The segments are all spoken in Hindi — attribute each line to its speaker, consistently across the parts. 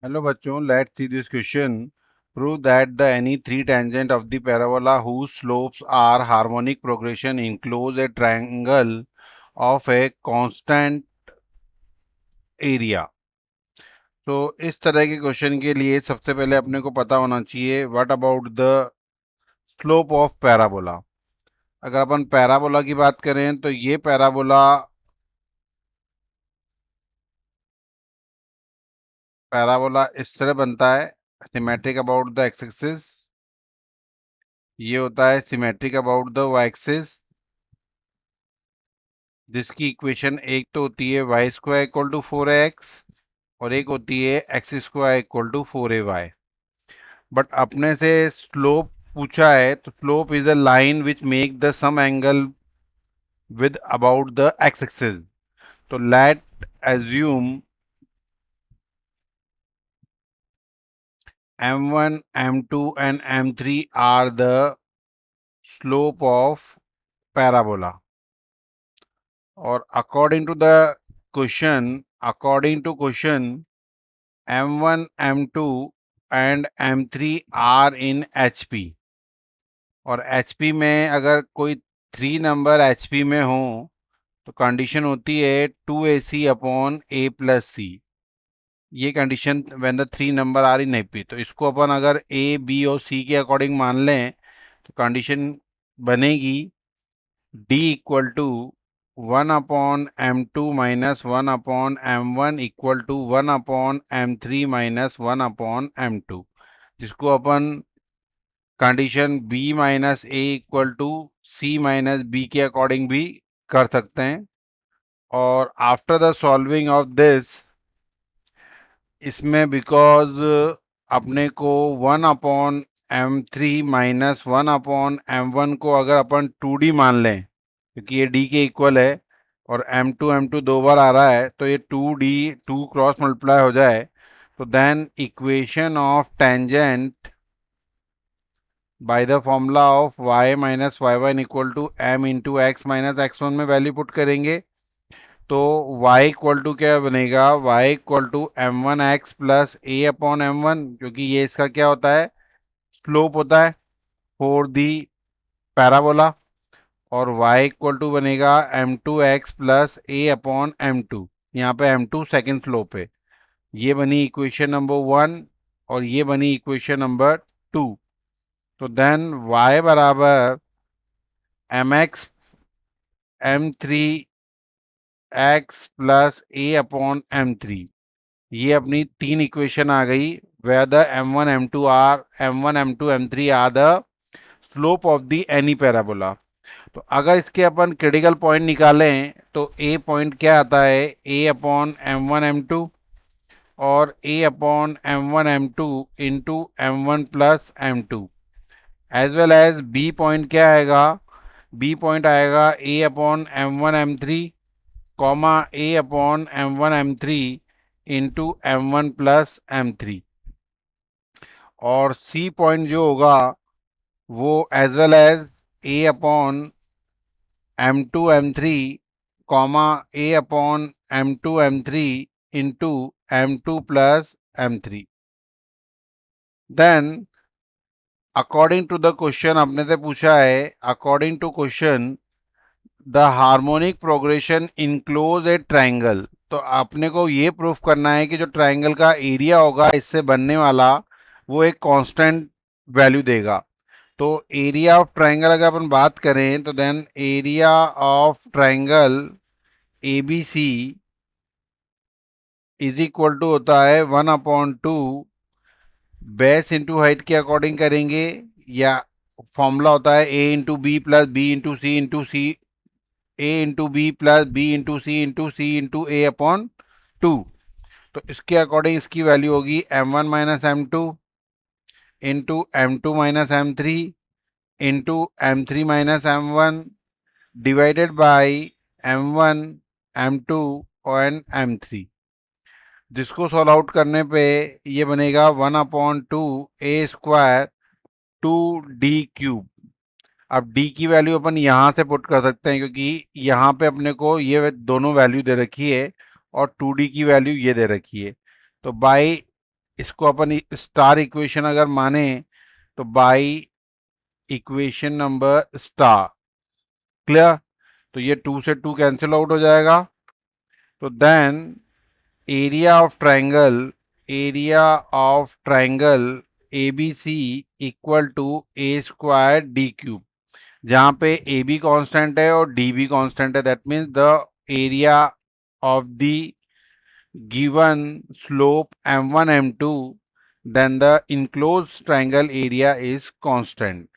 Speaker 1: हेलो बच्चों, let's see this question. Prove that the any three tangent of the parabola whose slopes are harmonic progression enclose a triangle of a constant area. तो इस तरह के क्वेश्चन के लिए सबसे पहले अपने को पता होना चाहिए what about the slope of parabola. अगर अपन पैराबोला की बात करें तो ये पैराबोला पैराबोला इस तरह बनता है, symmetric about the x axis. ये होता है symmetric about the y axis, जिसकी इक्वेशन एक तो होती है Y square equal to 4x और एक होती है x square equal to 4ay. But अपने से स्लोप पूछा है, तो slope is a line which make the some angle with about the x axis. तो let assume m1 m2 and m3 are the slope of parabola. और according to question m1 m2 and m3 are in hp. और hp में अगर कोई 3 नंबर hp में हो तो कंडीशन होती है 2ac upon a plus C. ये condition when the 3 number are in hp. तो इसको अपन अगर a b और c के अकॉर्डिंग मान लें तो कंडीशन बनेगी d equal to 1 upon m2 minus 1 upon m1 equal to 1 upon m3 minus 1 upon m2, जिसको अपन condition b minus A equal to C minus B के अकॉर्डिंग भी कर सकते हैं. और after the solving of this, इसमें बिकॉज अपने को 1 upon m3 minus 1 upon m1 को अगर अपन 2d मान लें, क्योंकि ये d के इक्वल है और m2 दो बार आ रहा है, तो ये 2d 2 क्रॉस मल्टीप्लाई हो जाए, तो then equation of tangent by the formula of y minus y1 equal to m into x minus x1 में वैल्यू पुट करेंगे. तो y इक्वल टू क्या बनेगा, y equal to m1x plus a upon m1, क्योंकि ये इसका क्या होता है, स्लोप होता है फॉर दी पैराबोला. और y इक्वल टू बनेगा m2x plus a upon m2. यहाँ पे m2 सेकेंड स्लोप है. ये बनी इक्वेशन नंबर 1 और ये बनी इक्वेशन नंबर 2. तो देन y बराबर mx m3 x plus a upon m3. ये अपनी 3 इक्वेशन आ गई where the m1 m2 m3 are the slope of the any parabola. तो अगर इसके अपन क्रिटिकल पॉइंट निकालें तो a पॉइंट क्या आता है, a अपॉन m1 m2 और a upon m1 m2 into m1 plus m2, as well as b point क्या आएगा, b पॉइंट आएगा a upon m1 m3 comma a upon m1 m3 into m1 plus m3. और c पॉइंट जो होगा वो as well as a upon m2 m3 comma a upon m2 m3 into m2 plus m3. Then according to the question अपने से पूछा है, according to question the harmonic progression enclose A triangle. तो आपने को ये प्रूफ करना है कि जो ट्राइंगल का एरिया होगा इससे बनने वाला वो एक कांस्टेंट वैल्यू देगा. तो एरिया ऑफ ट्राइंगल अगर अपन बात करें तो then area of triangle A B C is equal to होता है 1/2 बेस इंटू हाइट के अकॉर्डिंग करेंगे, या फॉर्मूला होता है a into B plus B into C into C, a into B plus B into C into A upon 2. तो इसके अकॉर्डिंग इसकी वैल्यू होगी m1 minus m2 into m2 minus m3 into m3 minus m1 divided by m1 m2 और m3, जिसको सॉल्व आउट करने पे ये बनेगा 1/2 a स्क्वायर 2d³. अब d की वैल्यू अपन यहाँ से पुट कर सकते हैं, क्योंकि यहाँ पे अपने को ये दोनों वैल्यू दे रखी है और 2d की वैल्यू ये दे रखी है. तो बाई इसको अपन स्टार इक्वेशन अगर माने तो by equation number star. Clear? तो ये 2 से 2 कैंसिल आउट हो जाएगा। तो then area of triangle ABC equal to A square D cube, जहां पे ए बी कॉन्स्टेंट है और डी बी कॉन्स्टेंट है। That means the area of the given slope m1 m2 then the enclose triangle area is constant,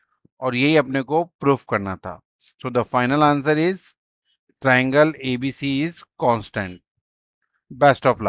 Speaker 1: और यही अपने को प्रूफ करना था। So the final answer is triangle ABC is constant. Best of luck.